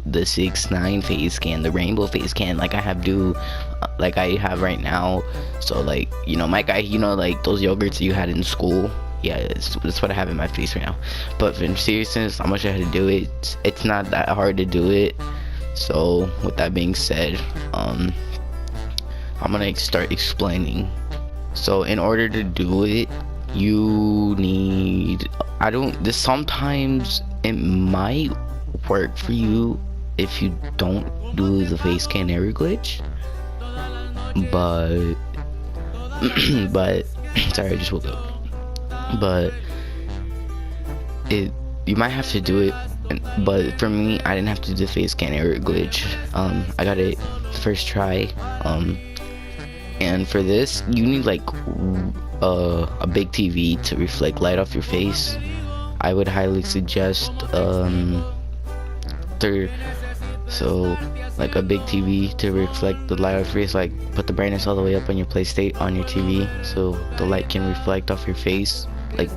do the 6ix9ine face scan, the rainbow face scan, like I have right now. So like, you know, my guy, you know, like those yogurts you had in school. Yeah, that's what I have in my face right now. But in seriousness, I'm gonna show you how to do it. It's not that hard to do it. So with that being said, I'm gonna start explaining. So in order to do it, you need, sometimes it might work for you if you don't do the face scan error glitch, but sorry, I just woke up. But you might have to do it, but for me, I didn't have to do the face scan error glitch. I got it first try. And for this, you need like a big TV to reflect light off your face. I would highly suggest like a big TV to reflect the light off your face. Like put the brightness all the way up on your on your TV, so the light can reflect off your face. Like,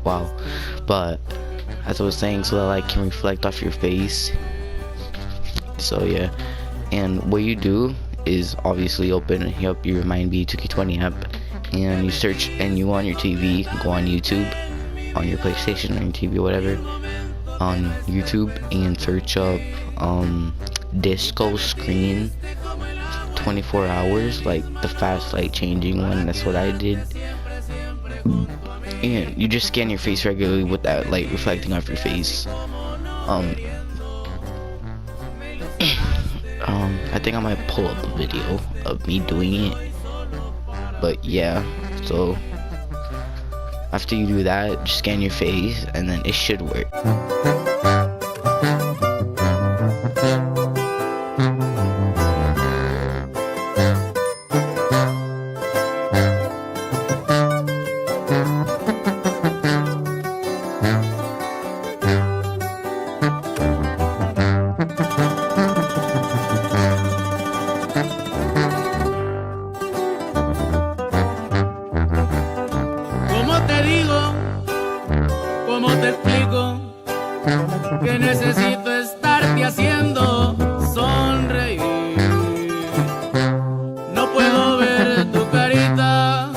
wow. But as I was saying, so the light can reflect off your face. So yeah, and what you do is obviously open up your MindBee 2K20 app, and you search, and you on your TV, go on YouTube, on your PlayStation, on your TV, whatever, on YouTube, and search up disco screen 24 hours, like the fast light changing one. That's what I did. And you just scan your face regularly with that light reflecting off your face. I think I might pull up a video of me doing it, but yeah. So after you do that, just scan your face, and then it should work. ¿Cómo te explico que necesito estarte haciendo sonreír? No puedo ver tu carita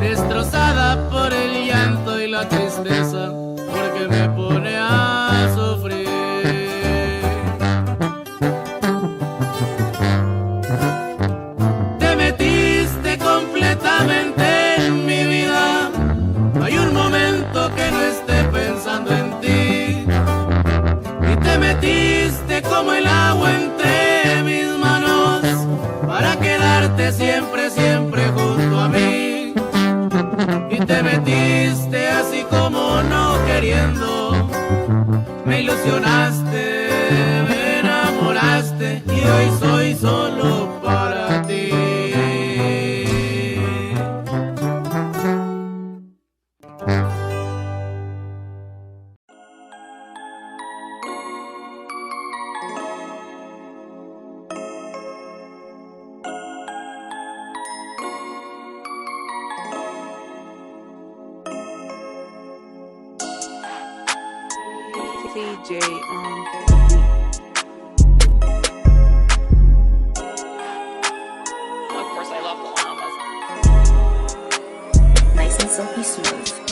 destrozada por el llanto y la tristeza, porque me pone a sufrir. Te metiste completamente en mi vida. No hay un momento que no esté pensando en ti. Y te metiste como el agua entre mis manos para quedarte siempre, siempre junto a mí. Y te metiste así como no queriendo. Me ilusionaste, me enamoraste y hoy soy solo para ti. CJ on the beat. Of course, I love the llamas. Nice and silky smooth.